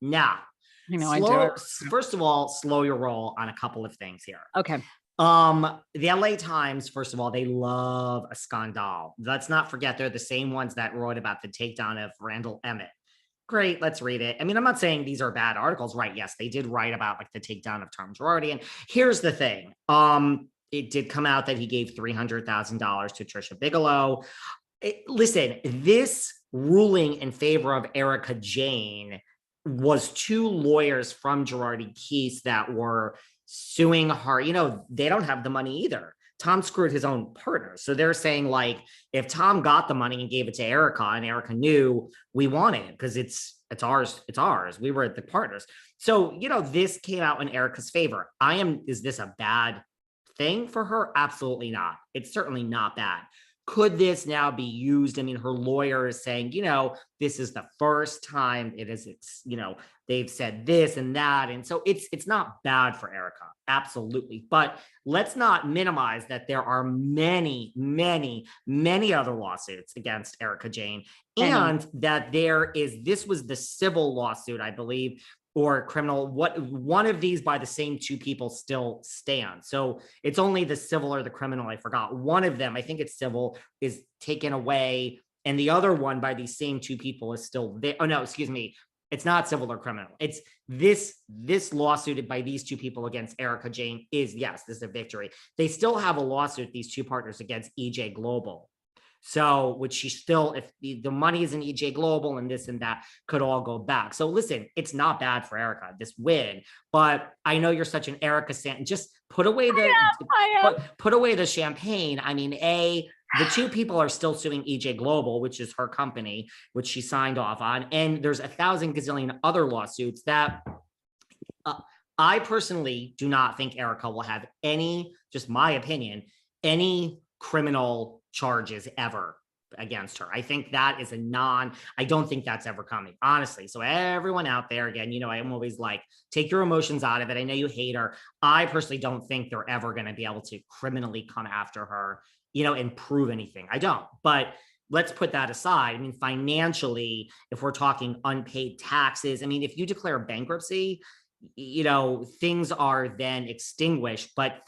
Now, I know I do it. first of all, slow your roll on a couple of things here. Okay. The LA Times, first of all, they love a scandal. Let's not forget they're the same ones that wrote about the takedown of Randall Emmett. Great, let's read it. I mean, I'm not saying these are bad articles, right? Yes, they did write about like the takedown of Tom Girardi. And here's the thing. It did come out that he gave $300,000 to Trisha Bigelow. Listen, this ruling in favor of Erika Jayne was two lawyers from Girardi Keese that were suing her. They don't have the money either. Tom screwed his own partner. So they're saying, like, if Tom got the money and gave it to Erika, and Erika knew, we want it because it's ours. We were the partners. So, this came out in Erika's favor. Is this a bad thing for her? Absolutely not. It's certainly not bad. Could this now be used? I mean, her lawyer is saying, this is the first time they've said this and that. And so it's not bad for Erika. Absolutely. But let's not minimize that there are many, many, many other lawsuits against Erika Jayne. And that this was the civil lawsuit, I believe, or criminal. One of these by the same two people still stand. So it's only the civil or the criminal. I forgot. One of them, I think it's civil, is taken away. And the other one by these same two people is still there. Oh, no, excuse me. It's not civil or criminal. It's this lawsuit by these two people against Erika Jayne is, yes, this is a victory. They still have a lawsuit, these two partners, against EJ Global. So, which she still, if the money is in EJ Global and this and that, could all go back. So listen, it's not bad for Erika, this win, but I know you're such an Erika fan. Just put away put away the champagne. I mean, the two people are still suing EJ Global, which is her company, which she signed off on. And there's 1,000 gazillion other lawsuits that I personally do not think Erika will have any, just my opinion, any criminal charges ever against her. I think that is I don't think that's ever coming, honestly. So everyone out there, again, I'm always like, take your emotions out of it. I know you hate her. I personally don't think they're ever going to be able to criminally come after her, and prove anything. I don't. But let's put that aside. I mean, financially, if we're talking unpaid taxes, I mean, if you declare bankruptcy, things are then extinguished, but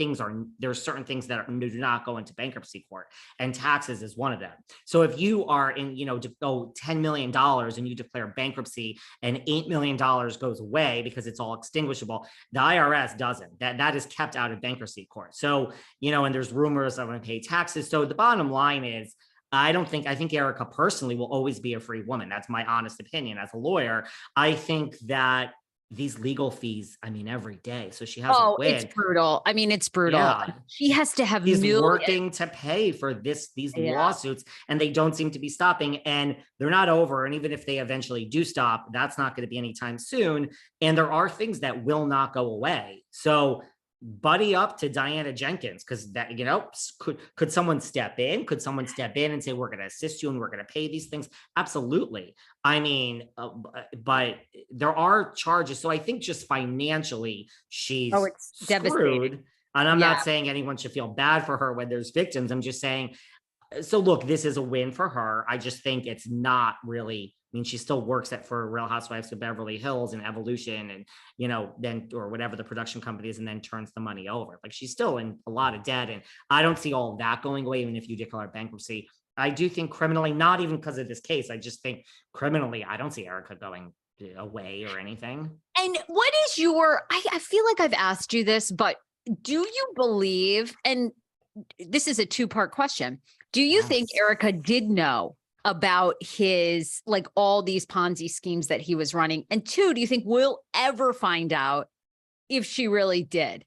there's certain things that do not go into bankruptcy court, and taxes is one of them. So if you are in, to go $10 million and you declare bankruptcy and $8 million goes away because it's all extinguishable, the IRS doesn't. That is kept out of bankruptcy court. So, and there's rumors of unpaid taxes. So the bottom line is, I think Erika personally will always be a free woman. That's my honest opinion as a lawyer. I think that these legal fees, I mean, every day. So she has a win. It's brutal. I mean, it's brutal. Yeah. She has to have working to pay for these lawsuits, and they don't seem to be stopping, and they're not over. And even if they eventually do stop, that's not going to be anytime soon. And there are things that will not go away. So buddy up to Diana Jenkins, because that, could someone step in? Could someone step in and say, we're going to assist you and we're going to pay these things? Absolutely. I mean, but there are charges. So I think just financially, she's it's devastating. And I'm not saying anyone should feel bad for her when there's victims. I'm just saying, so look, this is a win for her. I just think it's not really, I mean, she still works for Real Housewives of Beverly Hills and Evolution and, then, or whatever the production company is, and then turns the money over. Like, she's still in a lot of debt. And I don't see all of that going away, even if you declare bankruptcy. I do think criminally, not even because of this case, I just think criminally, I don't see Erika going away or anything. And what is I feel like I've asked you this, but do you believe, and this is a two-part question, do you think Erika did know about his, like, all these Ponzi schemes that he was running? And two, do you think we'll ever find out if she really did?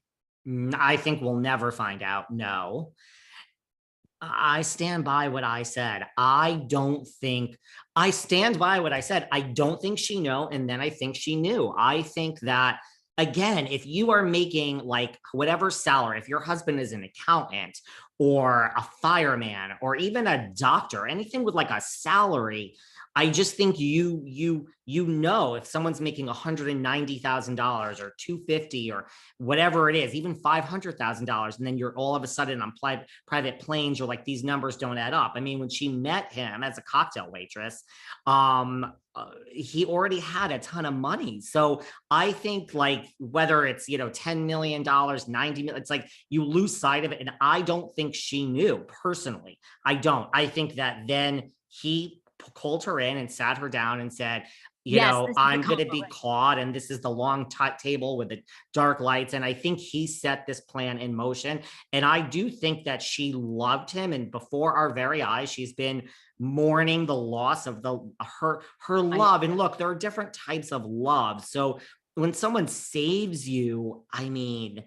I think we'll never find out. No. I stand by what I said. I stand by what I said. I don't think she knew. And then I think she knew. I think that, again, if you are making like whatever salary, if your husband is an accountant or a fireman or even a doctor, anything with like a salary, I just think if someone's making $190,000 or 250 or whatever it is, even $500,000, and then you're all of a sudden on private planes, you're like, these numbers don't add up. I mean, when she met him as a cocktail waitress, he already had a ton of money. So I think, like, whether it's, $10 million, 90 million, it's like you lose sight of it. And I don't think she knew personally. I don't. I think that then he called her in and sat her down and said, Yes, this is the I'm going to combo, be right? caught, and this is the long table with the dark lights. And I think he set this plan in motion. And I do think that she loved him. And before our very eyes, she's been mourning the loss of her I know. love. And look, there are different types of love. So when someone saves you, I mean,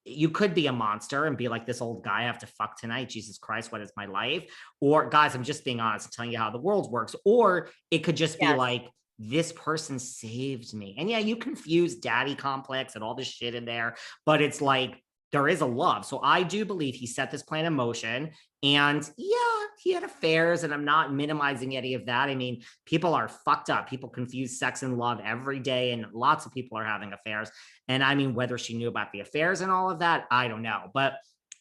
you could be a monster and be like, this old guy I have to fuck tonight. Jesus Christ, what is my life? Or, guys, I'm just being honest, I'm telling you how the world works. Or it could just be Yes. like, this person saved me. And yeah, you confuse daddy complex and all this shit in there, but it's like, there is a love. So I do believe he set this plan in motion. And yeah, he had affairs, and I'm not minimizing any of that. I mean, people are fucked up. People confuse sex and love every day, and lots of people are having affairs. And I mean, whether she knew about the affairs and all of that, I don't know. But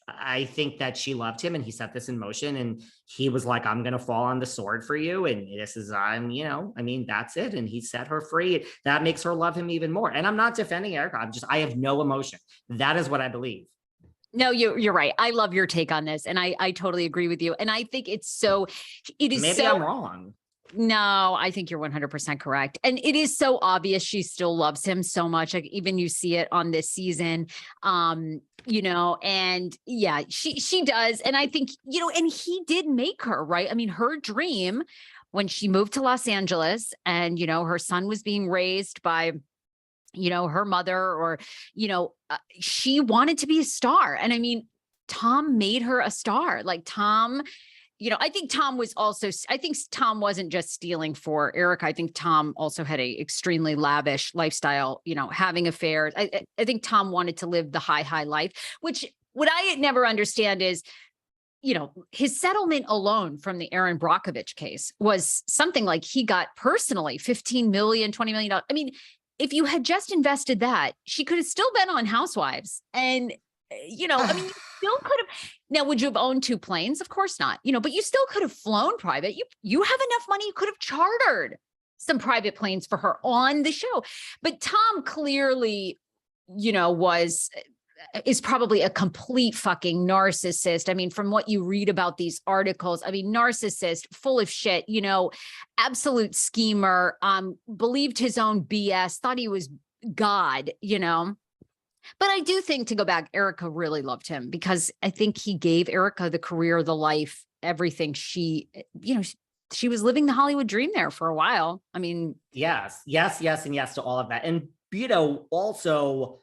I think that she loved him, and he set this in motion, and he was like, I'm going to fall on the sword for you. And this is, I mean, that's it. And he set her free. That makes her love him even more. And I'm not defending Erika. I have no emotion. That is what I believe. No, you're right. I love your take on this. And I totally agree with you. And I think it is Maybe so I'm wrong. No, I think you're 100% correct. And it is so obvious she still loves him so much. Like, even you see it on this season. And yeah, she does. And I think, and he did make her, right? I mean, her dream when she moved to Los Angeles and, her son was being raised by her mother, or, she wanted to be a star. And I mean, Tom made her a star. Like, Tom, I think Tom wasn't just stealing for Erika. I think Tom also had a extremely lavish lifestyle, having affairs. I think Tom wanted to live the high life, which what I never understand is, his settlement alone from the Aaron Brockovich case was something like he got personally $15 million, $20 million. I mean, if you had just invested that, she could have still been on Housewives. And, I mean, you still could have. Now, would you have owned 2 planes? Of course not, but you still could have flown private. You have enough money. You could have chartered some private planes for her on the show. But Tom clearly, is probably a complete fucking narcissist. I mean, from what you read about these articles, I mean, narcissist, full of shit, absolute schemer, believed his own BS, thought he was God, But I do think, to go back, Erika really loved him, because I think he gave Erika the career, the life, everything. She was living the Hollywood dream there for a while. I mean, yes, and yes to all of that. And, also,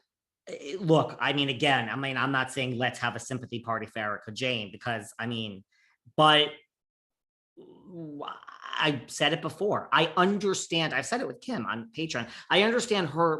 look, I mean, again, I'm not saying let's have a sympathy party for Erika Jayne, because but I said it before. I understand. I've said it with Kim on Patreon. I understand her